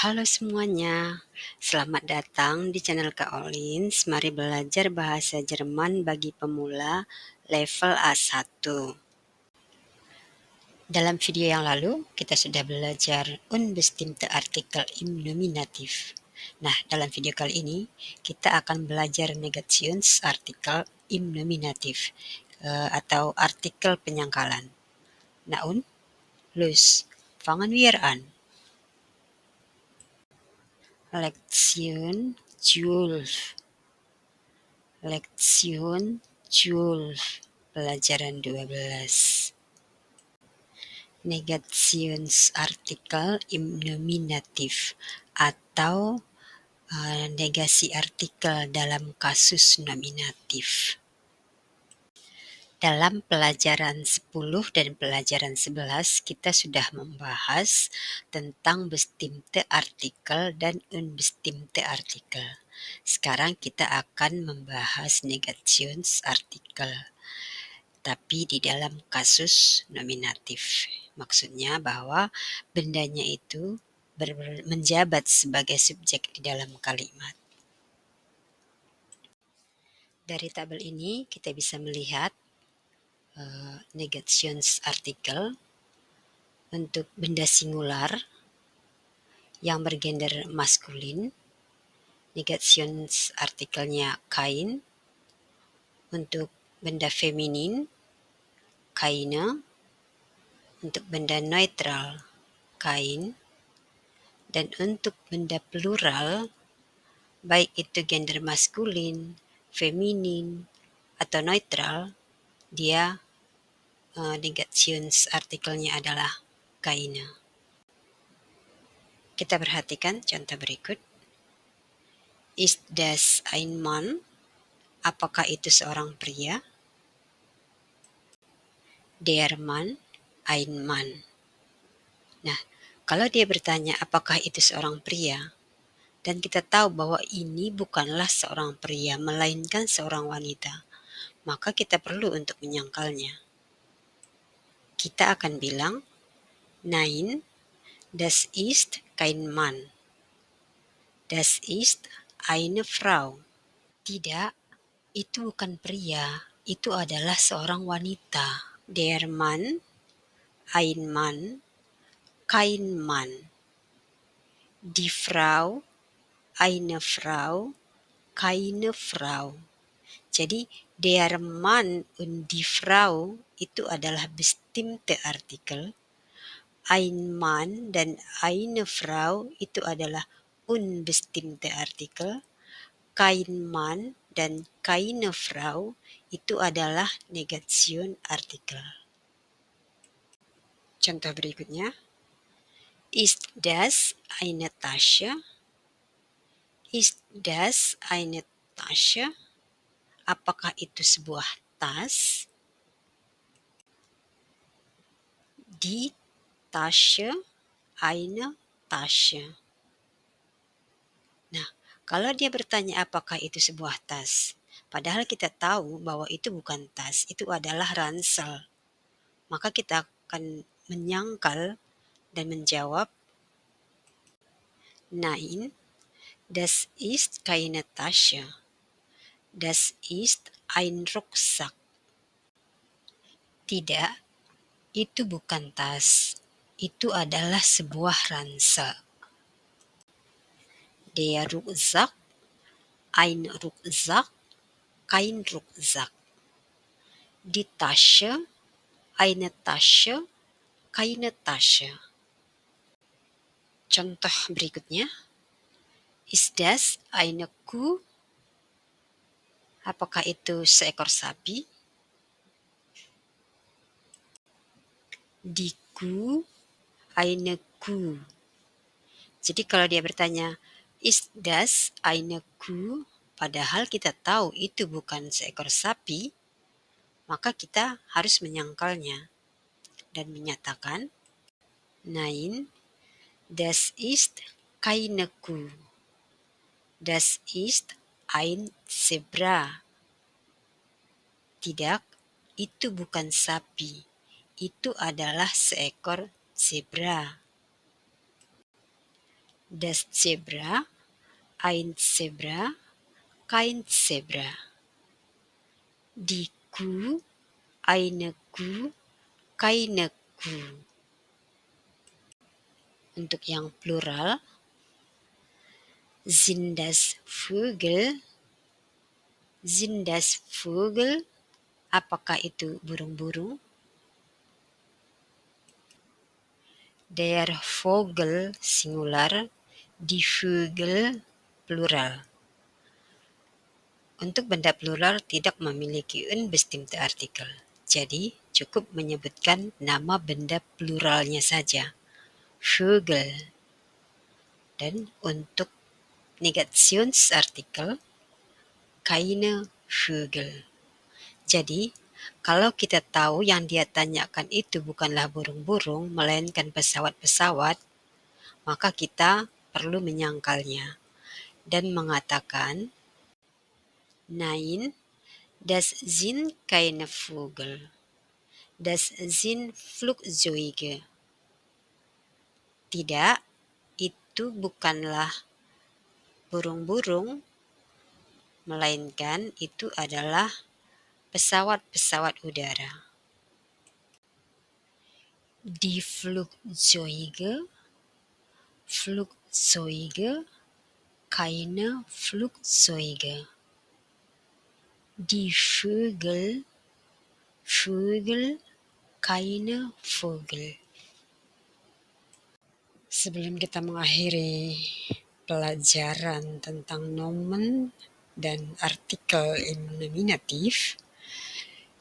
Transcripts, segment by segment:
Halo semuanya, selamat datang di channel Kak Olins. Mari belajar bahasa Jerman bagi pemula level A1. Dalam video yang lalu, kita sudah belajar unbestimmte Artikel im Nominativ. Nah, dalam video kali ini, kita akan belajar Negationsartikel im Nominativ atau artikel penyangkalan. Nah, los, fangen wir an. Lektion 12. Lektion 12. Pelajaran 12. Negationsartikel im Nominativ atau negasi artikel dalam kasus nominatif. Dalam pelajaran 10 dan pelajaran 11 kita sudah membahas tentang bestimmte Artikel dan unbestimmte Artikel. Sekarang kita akan membahas Negationsartikel, tapi di dalam kasus nominatif. Maksudnya bahwa bendanya itu menjabat sebagai subjek di dalam kalimat. Dari tabel ini kita bisa melihat Negationsartikel untuk benda singular yang bergender maskulin. Negationsartikelnya kein. Untuk benda feminin keine. Untuk benda neutral kein. Dan untuk benda plural, baik itu gender maskulin, feminin, atau neutral, dia negationsartikelnya adalah keine. Kita perhatikan contoh berikut. Ist das ein Mann? Apakah itu seorang pria? Der Mann, ein Mann. Nah, kalau dia bertanya apakah itu seorang pria, dan kita tahu bahwa ini bukanlah seorang pria, melainkan seorang wanita, maka kita perlu untuk menyangkalnya. Kita akan bilang, Nein, das ist kein Mann. Das ist eine Frau. Tidak, itu bukan pria, itu adalah seorang wanita. Der Mann, ein Mann, kein Mann. Die Frau, eine Frau, keine Frau. Jadi, der Mann und die Frau itu adalah bestimmte Artikel. Ein Mann dan eine Frau itu adalah unbestimmte Artikel. Kein Mann dan keine Frau itu adalah Negationsartikel. Contoh berikutnya. Ist das eine Tasche? Ist das eine Tasche? Apakah itu sebuah tas? Die Tasche, eine Tasche. Nah, kalau dia bertanya apakah itu sebuah tas, padahal kita tahu bahwa itu bukan tas, itu adalah ransel. Maka kita akan menyangkal dan menjawab, Nein, das ist keine Tasche. Das ist ein Rucksack. Tidak, itu bukan tas. Itu adalah sebuah ransel. Der Rucksack, ein Rucksack, kein Rucksack. Die Tasche, eine Tasche, keine Tasche. Contoh berikutnya. Ist das eine Kuh? Apakah itu seekor sapi? Die Kuh, eine Kuh. Jadi kalau dia bertanya, Ist das eine Kuh? Padahal kita tahu itu bukan seekor sapi, maka kita harus menyangkalnya dan menyatakan, Nein, das ist keine Kuh. Das ist ein Zebra. Tidak, itu bukan sapi. Itu adalah seekor zebra. Das Zebra, ein Zebra, kein Zebra. Die Kuh, eine Kuh, keine Kuh. Untuk yang plural, sind das Vögel, sind das Vögel, apakah itu burung-burung? Der Vogel singular, die Vögel plural. Untuk benda plural tidak memiliki unbestimmte Artikel. Jadi, cukup menyebutkan nama benda pluralnya saja, Vögel. Dan untuk Negationsartikel, keine Vögel. Jadi, kalau kita tahu yang dia tanyakan itu bukanlah burung-burung, melainkan pesawat-pesawat, maka kita perlu menyangkalnya dan mengatakan, Nein, das sind keine Vögel. Das sind Flugzeuge. Tidak, itu bukanlah burung-burung, melainkan itu adalah pesawat-pesawat udara. Die Flugzeuge, Flugzeuge, keine Flugzeuge. Die Vögel, Vögel, keine Vögel. Sebelum kita mengakhiri pelajaran tentang nomen dan artikel nominatif,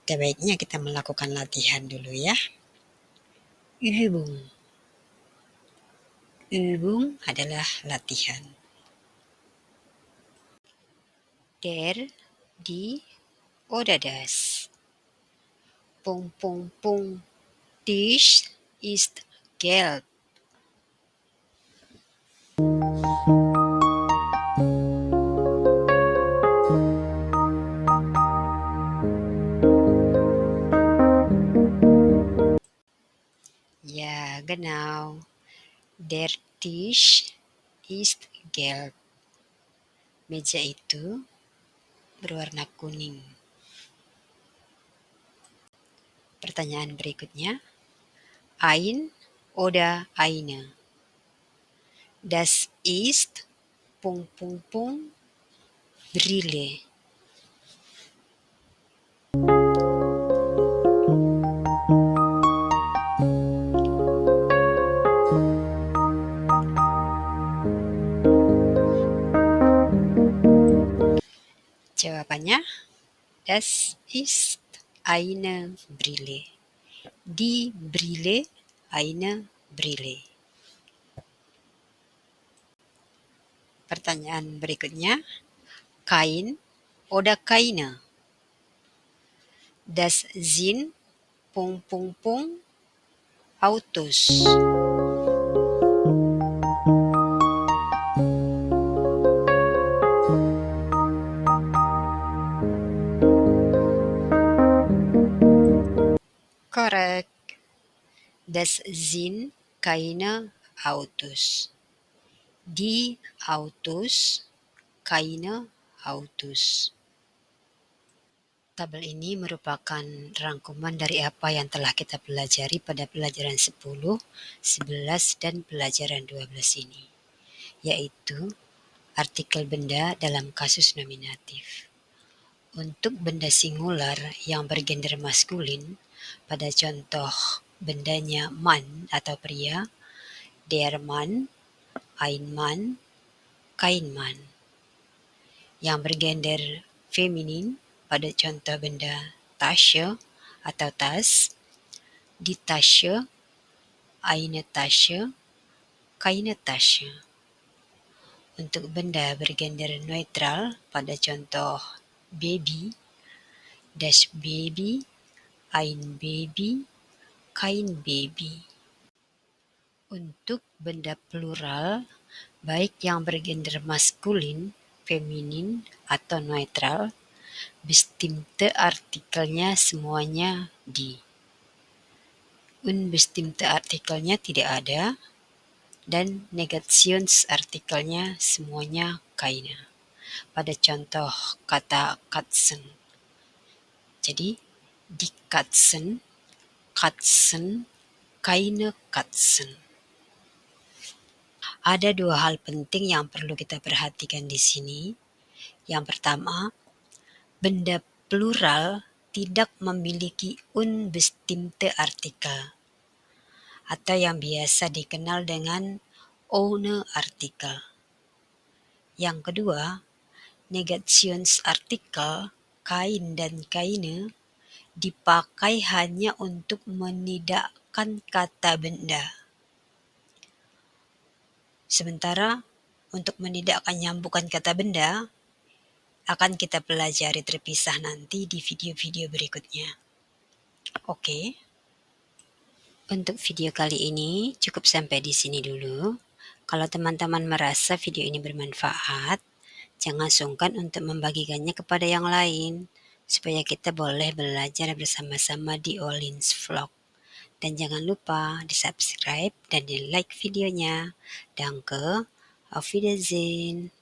sebaiknya kita melakukan latihan dulu ya. Übung. Übung adalah latihan. Der, die, oder das. Pung, pung, pung. Tisch ist gelb. Ja, genau. Der Tisch ist gelb. Meja itu berwarna kuning. Pertanyaan berikutnya, ein oder eine. Das ist Pung Pung Pung Brille. Jawabannya, das ist eine Brille. Die Brille, eine Brille. Pertanyaan berikutnya, kein oder keine. Das sind Pung Pung Pung Autos. Korrekt. Das sind keine Autos. Die Autos, keine Autos. Tabel ini merupakan rangkuman dari apa yang telah kita pelajari pada pelajaran 10, 11, dan pelajaran 12 ini, yaitu artikel benda dalam kasus nominatif. Untuk benda singular yang bergender maskulin, pada contoh bendanya man atau pria, der Mann, ein Mann, kein Mann. Yang bergender feminin, pada contoh benda Tasche atau tas, die Tasche, eine Tasche, keine Tasche. Untuk benda bergender neutral, pada contoh baby, das Baby, ein Baby, kein Baby. Untuk benda plural, baik yang bergender maskulin, feminin, atau neutral, bestimmte artikelnya semuanya die. Unbestimmte artikelnya tidak ada, dan negationsartikelnya semuanya keine. Pada contoh kata Katzen. Jadi die Katzen, Katzen, keine Katzen. Ada dua hal penting yang perlu kita perhatikan di sini. Yang pertama, benda plural tidak memiliki unbestimmte Artikel atau yang biasa dikenal dengan ohne Artikel. Yang kedua, negationsartikel kein dan keine dipakai hanya untuk menidakkan kata benda. Sementara untuk menidakkan nyambukan kata benda akan kita pelajari terpisah nanti di video-video berikutnya. Oke. Untuk video kali ini cukup sampai di sini dulu. Kalau teman-teman merasa video ini bermanfaat, jangan sungkan untuk membagikannya kepada yang lain, supaya kita boleh belajar bersama-sama di Olin's Vlog. Dan jangan lupa di-subscribe dan di-like videonya. Danke, auf Wiedersehen.